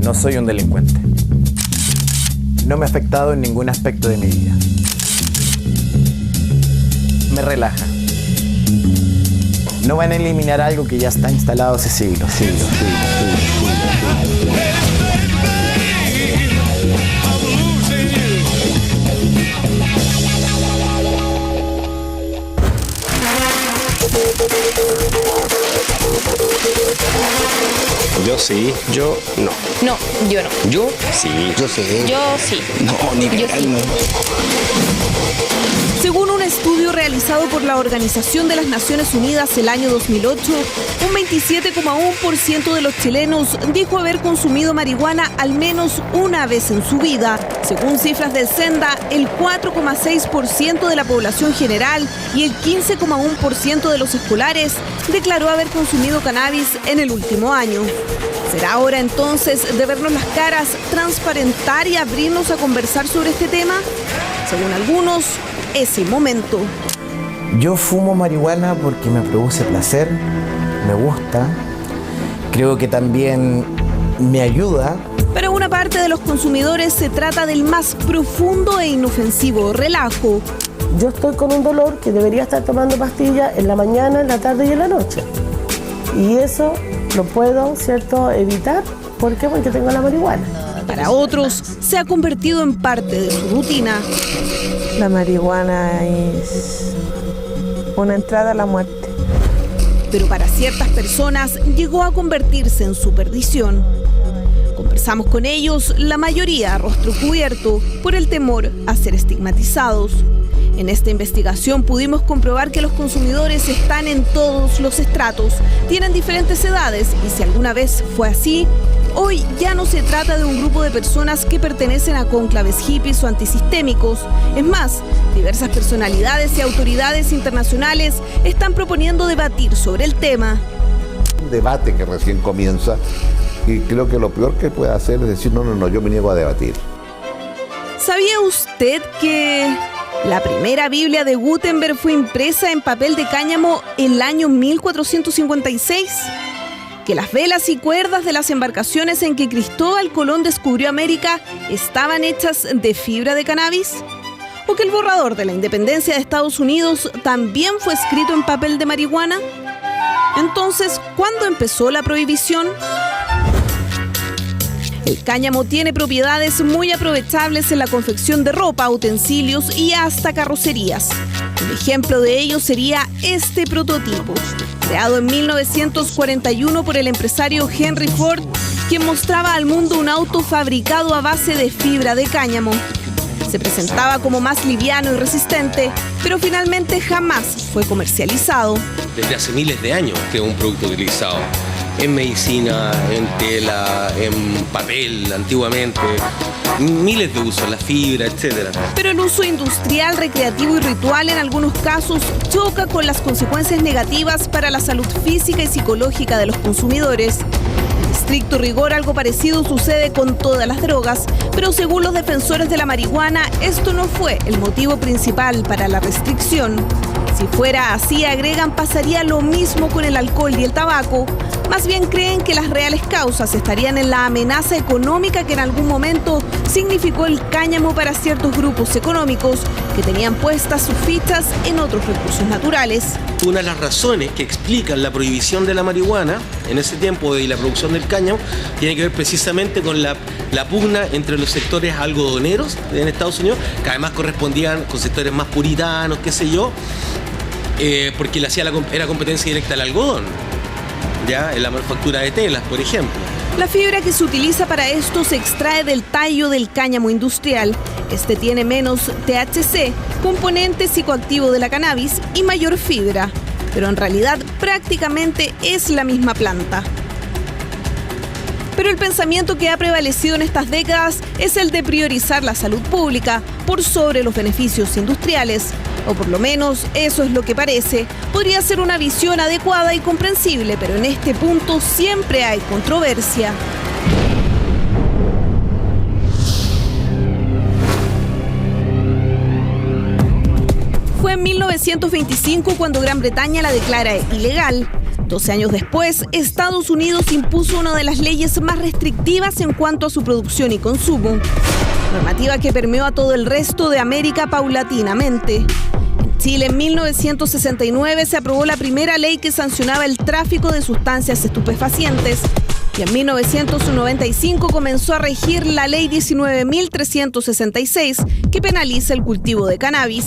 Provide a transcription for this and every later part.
No soy un delincuente. No me ha afectado en ningún aspecto de mi vida. Me relaja. No van a eliminar algo que ya está instalado hace siglos. Yo sí, yo no. No, yo no. Yo sí. Yo sí. Yo sí. No, ni Yo sí. no. Según un estudio realizado por la Organización de las Naciones Unidas el año 2008, un 27,1% de los chilenos dijo haber consumido marihuana al menos una vez en su vida. Según cifras del Senda, el 4,6% de la población general y el 15,1% de los escolares declaró haber consumido cannabis en el último año. ¿Será hora entonces de vernos las caras, transparentar y abrirnos a conversar sobre este tema? Según algunos, es el momento. Yo fumo marihuana porque me produce placer, me gusta, creo que también me ayuda. Para una parte de los consumidores se trata del más profundo e inofensivo relajo. Yo estoy con un dolor que debería estar tomando pastillas en la mañana, en la tarde y en la noche. Y eso lo puedo, ¿cierto?, evitar. ¿Por qué? Porque tengo la marihuana. Para otros, se ha convertido en parte de su rutina. La marihuana es una entrada a la muerte. Pero para ciertas personas llegó a convertirse en su perdición. Conversamos con ellos, la mayoría a rostro cubierto, por el temor a ser estigmatizados. En esta investigación pudimos comprobar que los consumidores están en todos los estratos, tienen diferentes edades y si alguna vez fue así, hoy ya no se trata de un grupo de personas que pertenecen a cónclaves hippies o antisistémicos. Es más, diversas personalidades y autoridades internacionales están proponiendo debatir sobre el tema. Un debate que recién comienza y creo que lo peor que puede hacer es decir no, yo me niego a debatir. ¿Sabía usted que la primera Biblia de Gutenberg fue impresa en papel de cáñamo el año 1456? ¿Que las velas y cuerdas de las embarcaciones en que Cristóbal Colón descubrió América estaban hechas de fibra de cannabis? ¿O que el borrador de la independencia de Estados Unidos también fue escrito en papel de marihuana? Entonces, ¿cuándo empezó la prohibición? El cáñamo tiene propiedades muy aprovechables en la confección de ropa, utensilios y hasta carrocerías. Un ejemplo de ello sería este prototipo, creado en 1941 por el empresario Henry Ford, quien mostraba al mundo un auto fabricado a base de fibra de cáñamo. Se presentaba como más liviano y resistente, pero finalmente jamás fue comercializado. Desde hace miles de años que es un producto utilizado en medicina, en tela, en papel, antiguamente. Miles de usos, la fibra, etc. Pero el uso industrial, recreativo y ritual en algunos casos choca con las consecuencias negativas para la salud física y psicológica de los consumidores. En estricto rigor, algo parecido sucede con todas las drogas, pero según los defensores de la marihuana, esto no fue el motivo principal para la restricción. Si fuera así, agregan, pasaría lo mismo con el alcohol y el tabaco. Más bien creen que las reales causas estarían en la amenaza económica que en algún momento significó el cáñamo para ciertos grupos económicos que tenían puestas sus fichas en otros recursos naturales. Una de las razones que explican la prohibición de la marihuana en ese tiempo y la producción del cáñamo tiene que ver precisamente con la pugna entre los sectores algodoneros en Estados Unidos, que además correspondían con sectores más puritanos, qué sé yo, porque era competencia directa al algodón, ya en la manufactura de telas, por ejemplo. La fibra que se utiliza para esto se extrae del tallo del cáñamo industrial. Este tiene menos THC, componente psicoactivo de la cannabis, y mayor fibra, pero en realidad prácticamente es la misma planta. Pero el pensamiento que ha prevalecido en estas décadas es el de priorizar la salud pública por sobre los beneficios industriales. O por lo menos eso es lo que parece. Podría ser una visión adecuada y comprensible, pero en este punto siempre hay controversia. Fue Fue en 1925 cuando Gran Bretaña la declara ilegal. 12 años después, Estados Unidos impuso una de las leyes más restrictivas en cuanto a su producción y consumo, normativa que permeó a todo el resto de América paulatinamente. En Chile, en 1969, se aprobó la primera ley que sancionaba el tráfico de sustancias estupefacientes, y en 1995 comenzó a regir la Ley 19.366, que penaliza el cultivo de cannabis.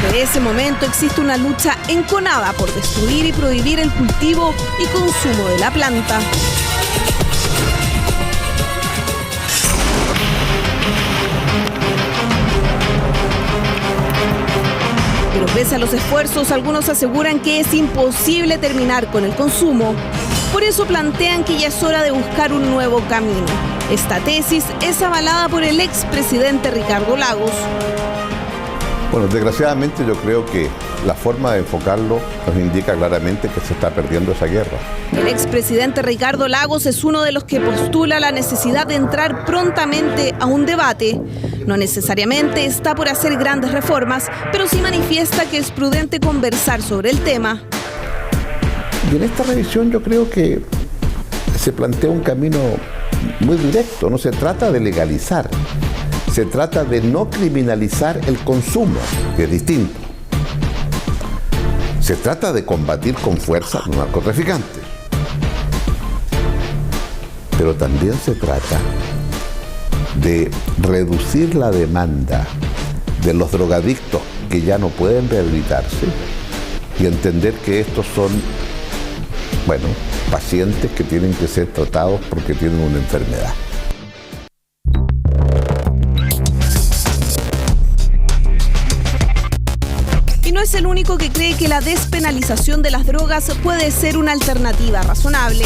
Desde ese momento existe una lucha enconada por destruir y prohibir el cultivo y consumo de la planta. Pero pese a los esfuerzos, algunos aseguran que es imposible terminar con el consumo. Por eso plantean que ya es hora de buscar un nuevo camino. Esta tesis es avalada por el expresidente Ricardo Lagos. Bueno, desgraciadamente yo creo que la forma de enfocarlo nos indica claramente que se está perdiendo esa guerra. El expresidente Ricardo Lagos es uno de los que postula la necesidad de entrar prontamente a un debate. No necesariamente está por hacer grandes reformas, pero sí manifiesta que es prudente conversar sobre el tema. Y en esta revisión yo creo que se plantea un camino muy directo. No se trata de legalizar, se trata de no criminalizar el consumo, que es distinto. Se trata de combatir con fuerza a los narcotraficantes. Pero también se trata de reducir la demanda de los drogadictos que ya no pueden rehabilitarse y entender que estos son, pacientes que tienen que ser tratados porque tienen una enfermedad. Y no es el único que cree que la despenalización de las drogas puede ser una alternativa razonable.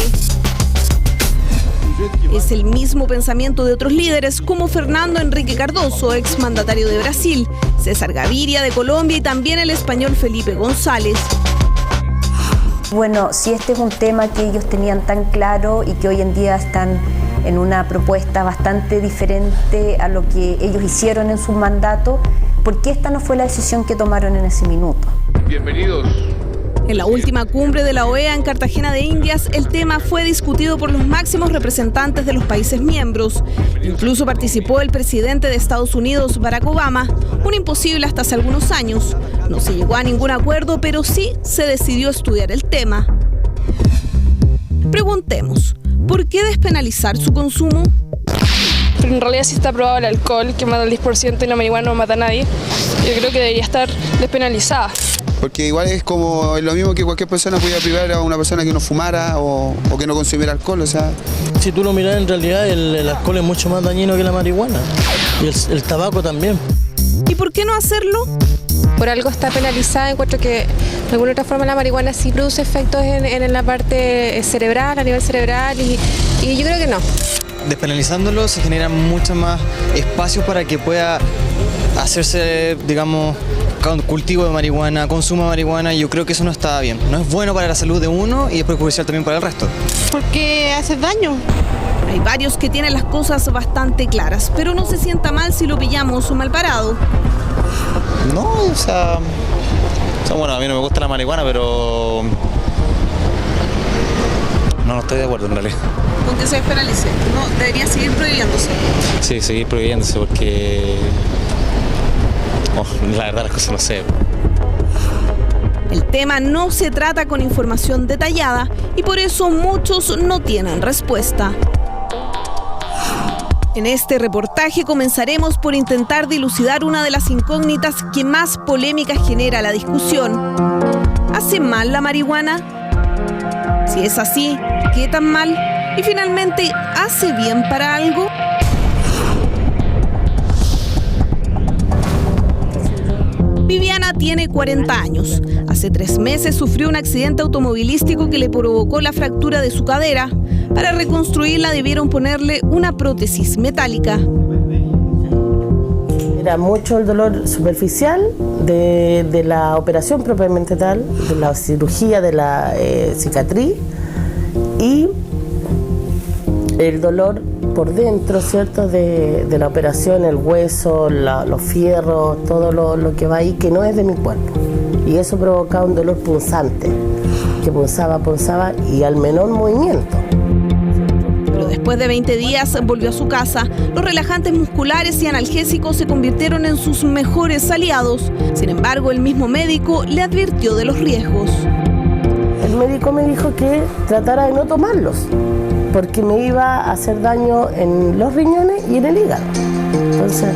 Es el mismo pensamiento de otros líderes como Fernando Henrique Cardoso, exmandatario de Brasil, César Gaviria de Colombia y también el español Felipe González. Bueno, si este es un tema que ellos tenían tan claro y que hoy en día están en una propuesta bastante diferente a lo que ellos hicieron en su mandato, ¿por qué esta no fue la decisión que tomaron en ese minuto? Bienvenidos. En la última cumbre de la OEA en Cartagena de Indias, el tema fue discutido por los máximos representantes de los países miembros. Incluso participó el presidente de Estados Unidos, Barack Obama, un imposible hasta hace algunos años. No se llegó a ningún acuerdo, pero sí se decidió estudiar el tema. Preguntemos, ¿por qué despenalizar su consumo? Pero en realidad sí está aprobado el alcohol, que mata el 10% y la marihuana no mata a nadie. Yo creo que debería estar despenalizada. Porque igual es lo mismo que cualquier persona pudiera privar a una persona que no fumara o que no consumiera alcohol, o sea. Si tú lo miras, en realidad el alcohol es mucho más dañino que la marihuana y el tabaco también. ¿Y por qué no hacerlo? Por algo está penalizada. Encuentro que de alguna otra forma la marihuana sí produce efectos en la parte cerebral, a nivel cerebral y yo creo que no. Despenalizándolo se generan muchos más espacios para que pueda hacerse, digamos, cultivo de marihuana, consumo de marihuana, y yo creo que eso no está bien. No es bueno para la salud de uno y es perjudicial también para el resto. Porque hace daño. Hay varios que tienen las cosas bastante claras, pero no se sienta mal si lo pillamos mal parado. No, o sea, bueno, a mí no me gusta la marihuana, pero no estoy de acuerdo en realidad. ¿Con que se despenalice? No, debería seguir prohibiéndose. Sí, seguir prohibiéndose porque la verdad las cosas no sé. El tema no se trata con información detallada y por eso muchos no tienen respuesta. En este reportaje comenzaremos por intentar dilucidar una de las incógnitas que más polémica genera la discusión. ¿Hace mal la marihuana? Si es así, ¿qué tan mal? Y finalmente, ¿hace bien para algo? Viviana tiene 40 años. Hace 3 meses sufrió un accidente automovilístico que le provocó la fractura de su cadera. Para reconstruirla debieron ponerle una prótesis metálica. Era mucho el dolor superficial de la operación propiamente tal, de la cirugía de la cicatriz y el dolor por dentro, ¿cierto? De la operación, el hueso, los fierros, todo lo que va ahí, que no es de mi cuerpo. Y eso provocaba un dolor punzante, que punzaba y al menor movimiento. Pero después de 20 días volvió a su casa. Los relajantes musculares y analgésicos se convirtieron en sus mejores aliados. Sin embargo, el mismo médico le advirtió de los riesgos. El médico me dijo que tratara de no tomarlos, porque me iba a hacer daño en los riñones y en el hígado. Entonces,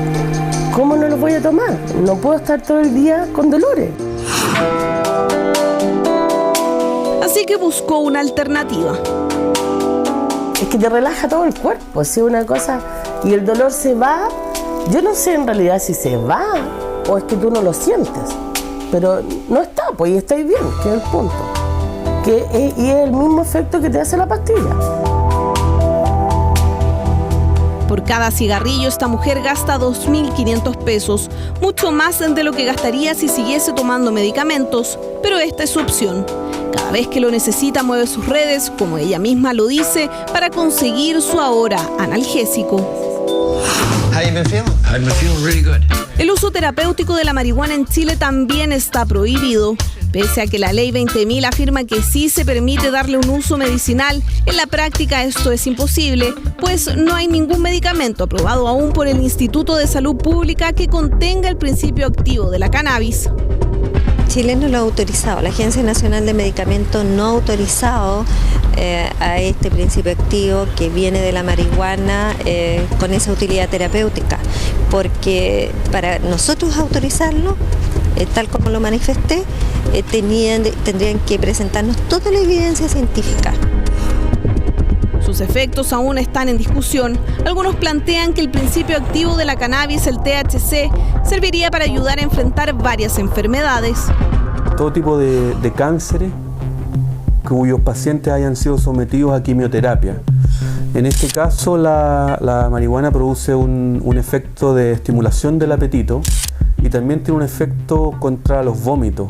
¿cómo no los voy a tomar? No puedo estar todo el día con dolores. Así que buscó una alternativa. Es que te relaja todo el cuerpo, es una cosa, y el dolor se va. Yo no sé en realidad si se va o es que tú no lo sientes, pero no está, pues, y estáis bien, que es el punto. Y es el mismo efecto que te hace la pastilla. Por cada cigarrillo, esta mujer gasta 2.500 pesos, mucho más de lo que gastaría si siguiese tomando medicamentos, pero esta es su opción. Cada vez que lo necesita, mueve sus redes, como ella misma lo dice, para conseguir su ahora analgésico. El uso terapéutico de la marihuana en Chile también está prohibido. Pese a que la ley 20.000 afirma que sí se permite darle un uso medicinal, en la práctica esto es imposible, pues no hay ningún medicamento aprobado aún por el Instituto de Salud Pública que contenga el principio activo de la cannabis. Chile no lo ha autorizado, la Agencia Nacional de Medicamentos no ha autorizado a este principio activo que viene de la marihuana con esa utilidad terapéutica, porque para nosotros autorizarlo, tal como lo manifesté, tendrían que presentarnos toda la evidencia científica. Sus efectos aún están en discusión. Algunos plantean que el principio activo de la cannabis, el THC, serviría para ayudar a enfrentar varias enfermedades. Todo tipo de cánceres cuyos pacientes hayan sido sometidos a quimioterapia. En este caso, la marihuana produce un efecto de estimulación del apetito y también tiene un efecto contra los vómitos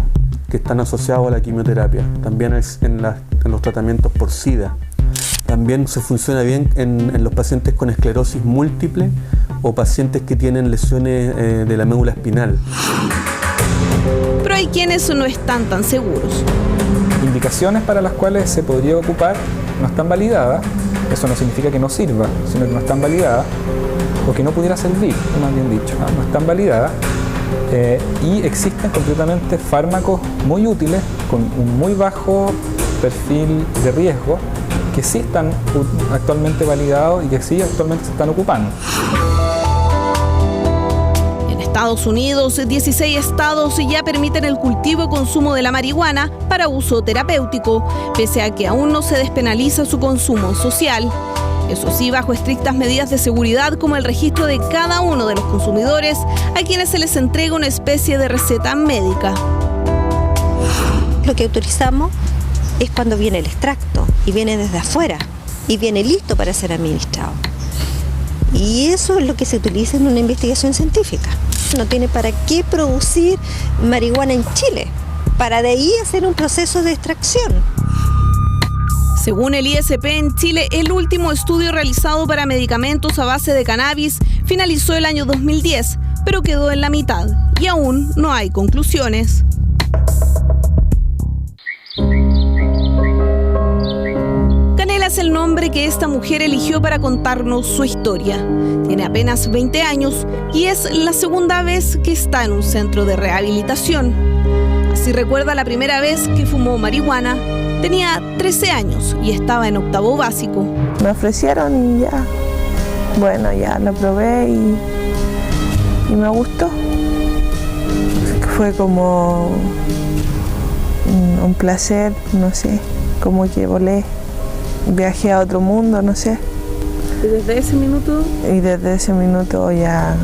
que están asociados a la quimioterapia, también en los tratamientos por SIDA. También se funciona bien en los pacientes con esclerosis múltiple o pacientes que tienen lesiones de la médula espinal. Pero hay quienes no están tan seguros. Indicaciones para las cuales se podría ocupar no están validadas. Eso no significa que no sirva, sino que no están validadas o que no pudiera servir, más bien dicho. No están validadas y existen concretamente fármacos muy útiles con un muy bajo perfil de riesgo que sí están actualmente validados y que sí actualmente se están ocupando. En Estados Unidos, 16 estados ya permiten el cultivo y consumo de la marihuana para uso terapéutico, pese a que aún no se despenaliza su consumo social. Eso sí, bajo estrictas medidas de seguridad como el registro de cada uno de los consumidores, a quienes se les entrega una especie de receta médica. Lo que autorizamos es cuando viene el extracto y viene desde afuera y viene listo para ser administrado. Y eso es lo que se utiliza en una investigación científica. No tiene para qué producir marihuana en Chile, para de ahí hacer un proceso de extracción. Según el ISP en Chile, el último estudio realizado para medicamentos a base de cannabis finalizó el año 2010, pero quedó en la mitad y aún no hay conclusiones. Canela es el nombre que esta mujer eligió para contarnos su historia. Tiene apenas 20 años y es la segunda vez que está en un centro de rehabilitación. Así recuerda la primera vez que fumó marihuana. Tenía 13 años y estaba en octavo básico. Me ofrecieron y ya, bueno, ya lo probé y me gustó. Fue como un placer, no sé, como que volé, viajé a otro mundo, no sé. ¿Y desde ese minuto? Y desde ese minuto ya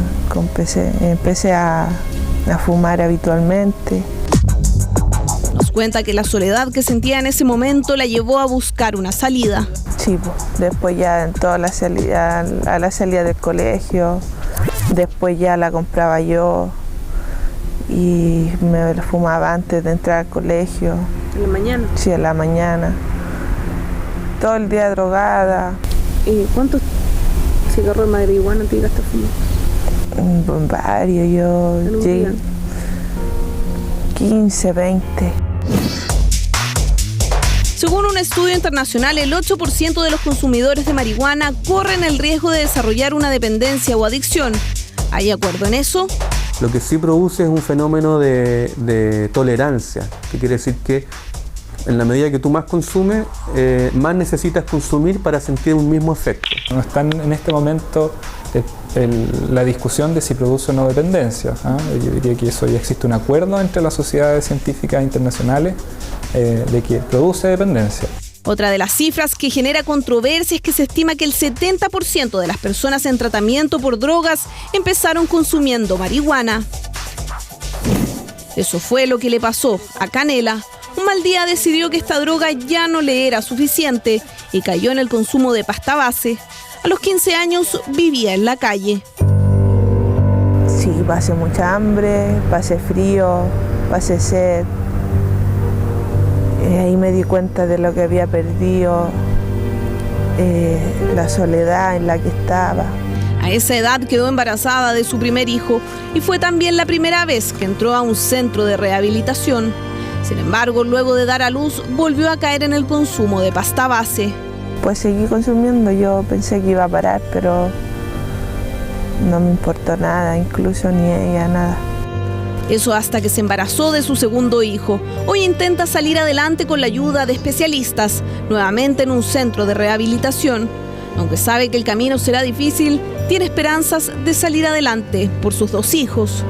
empecé a fumar habitualmente. Nos cuenta que la soledad que sentía en ese momento la llevó a buscar una salida. Sí, pues, después ya en toda la salida, a la salida del colegio, después ya la compraba yo y me la fumaba antes de entrar al colegio. ¿En la mañana? Sí, en la mañana. Todo el día drogada. ¿Y cuánto cigarro de marihuana te llegaste a fumar? Varios, yo llegué 15, 20. Según un estudio internacional, el 8% de los consumidores de marihuana corren el riesgo de desarrollar una dependencia o adicción. ¿Hay acuerdo en eso? Lo que sí produce es un fenómeno de tolerancia, que quiere decir que en la medida que tú más consumes, más necesitas consumir para sentir un mismo efecto. No están en este momento la discusión de si produce o no dependencia. Yo diría que eso ya existe un acuerdo entre las sociedades científicas internacionales de que produce dependencia. Otra de las cifras que genera controversia es que se estima que el 70% de las personas en tratamiento por drogas empezaron consumiendo marihuana. Eso fue lo que le pasó a Canela. Un mal día decidió que esta droga ya no le era suficiente y cayó en el consumo de pasta base. A los 15 años vivía en la calle. Sí, pasé mucha hambre, pasé frío, pasé sed. Ahí me di cuenta de lo que había perdido, la soledad en la que estaba. A esa edad quedó embarazada de su primer hijo y fue también la primera vez que entró a un centro de rehabilitación. Sin embargo, luego de dar a luz, volvió a caer en el consumo de pasta base. Pues seguí consumiendo, yo pensé que iba a parar, pero no me importó nada, incluso ni ella, nada. Eso hasta que se embarazó de su segundo hijo. Hoy intenta salir adelante con la ayuda de especialistas, nuevamente en un centro de rehabilitación. Aunque sabe que el camino será difícil, tiene esperanzas de salir adelante por sus 2 hijos.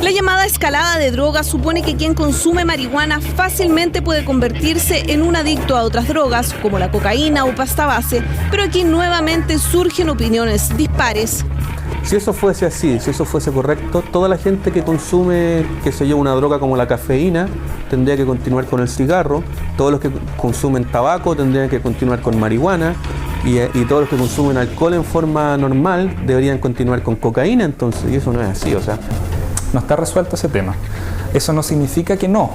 La llamada escalada de drogas supone que quien consume marihuana fácilmente puede convertirse en un adicto a otras drogas, como la cocaína o pasta base, pero aquí nuevamente surgen opiniones dispares. Si eso fuese así, si eso fuese correcto, toda la gente que consume, qué sé yo, una droga como la cafeína, tendría que continuar con el cigarro, todos los que consumen tabaco tendrían que continuar con marihuana, y todos los que consumen alcohol en forma normal deberían continuar con cocaína, entonces, y eso no es así, o sea. No está resuelto ese tema. Eso no significa que no,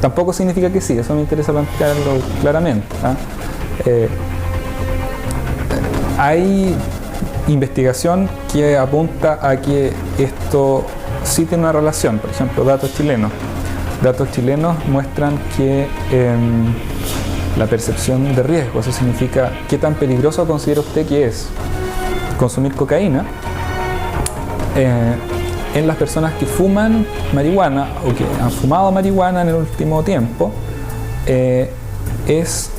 tampoco significa que sí, eso me interesa plantearlo claramente. Hay investigación que apunta a que esto sí tiene una relación, por ejemplo, datos chilenos. Datos chilenos muestran que la percepción de riesgo, eso significa qué tan peligroso considera usted que es consumir cocaína, en las personas que fuman marihuana o que han fumado marihuana en el último tiempo, es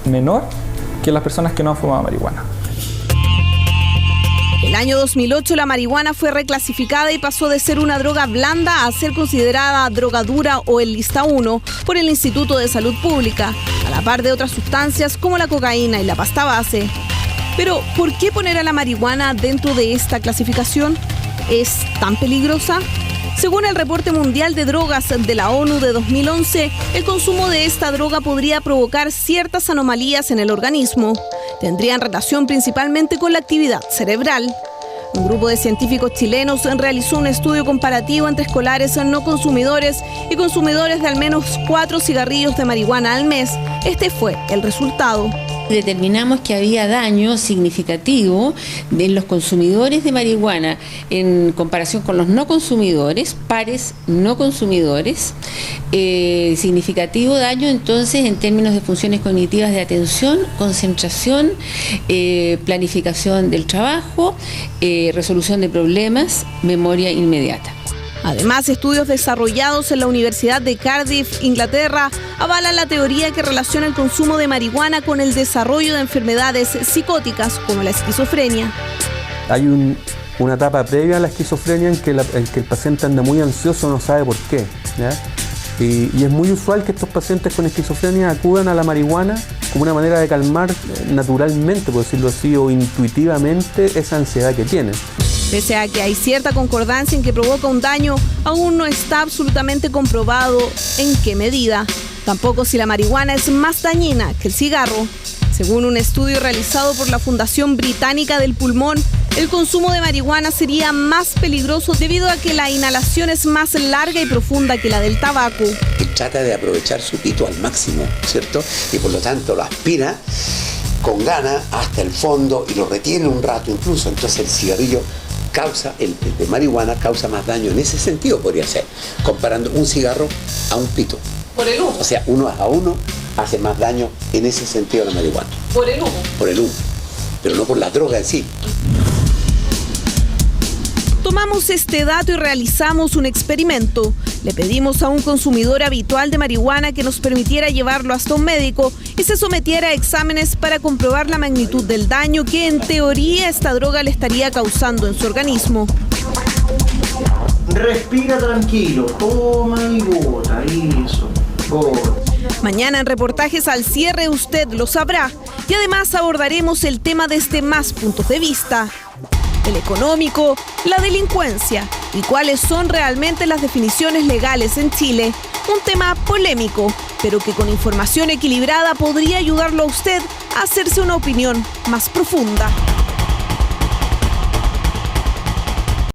menor que las personas que no han fumado marihuana. El año 2008 la marihuana fue reclasificada y pasó de ser una droga blanda a ser considerada droga dura o en lista 1 por el Instituto de Salud Pública, a la par de otras sustancias como la cocaína y la pasta base. Pero, ¿por qué poner a la marihuana dentro de esta clasificación? ¿Es tan peligrosa? Según el Reporte Mundial de Drogas de la ONU de 2011, el consumo de esta droga podría provocar ciertas anomalías en el organismo. Tendrían relación principalmente con la actividad cerebral. Un grupo de científicos chilenos realizó un estudio comparativo entre escolares no consumidores y consumidores de al menos 4 cigarrillos de marihuana al mes. Este fue el resultado. Determinamos que había daño significativo en los consumidores de marihuana en comparación con los no consumidores, pares no consumidores, significativo daño entonces en términos de funciones cognitivas de atención, concentración, planificación del trabajo, resolución de problemas, memoria inmediata. Además, estudios desarrollados en la Universidad de Cardiff, Inglaterra, avalan la teoría que relaciona el consumo de marihuana con el desarrollo de enfermedades psicóticas como la esquizofrenia. Hay una etapa previa a la esquizofrenia en que el paciente anda muy ansioso, no sabe por qué, ¿ya? Y es muy usual que estos pacientes con esquizofrenia acudan a la marihuana como una manera de calmar naturalmente, por decirlo así, o intuitivamente esa ansiedad que tienen. Pese a que hay cierta concordancia en que provoca un daño, aún no está absolutamente comprobado en qué medida. Tampoco si la marihuana es más dañina que el cigarro. Según un estudio realizado por la Fundación Británica del Pulmón, el consumo de marihuana sería más peligroso debido a que la inhalación es más larga y profunda que la del tabaco. Trata de aprovechar su pito al máximo, ¿cierto? Y por lo tanto lo aspira con ganas hasta el fondo y lo retiene un rato incluso. Entonces el cigarrillo el de marihuana causa más daño en ese sentido, podría ser, comparando un cigarro a un pito. Por el humo. O sea, 1-1 hace más daño en ese sentido la marihuana. Por el humo. Por el humo, pero no por la droga en sí. Tomamos este dato y realizamos un experimento. Le pedimos a un consumidor habitual de marihuana que nos permitiera llevarlo hasta un médico y se sometiera a exámenes para comprobar la magnitud del daño que en teoría esta droga le estaría causando en su organismo. Respira tranquilo, toma y bota, eso, bota. Mañana en Reportajes al Cierre usted lo sabrá y además abordaremos el tema desde más puntos de vista. El económico, la delincuencia y cuáles son realmente las definiciones legales en Chile. Un tema polémico, pero que con información equilibrada podría ayudarlo a usted a hacerse una opinión más profunda.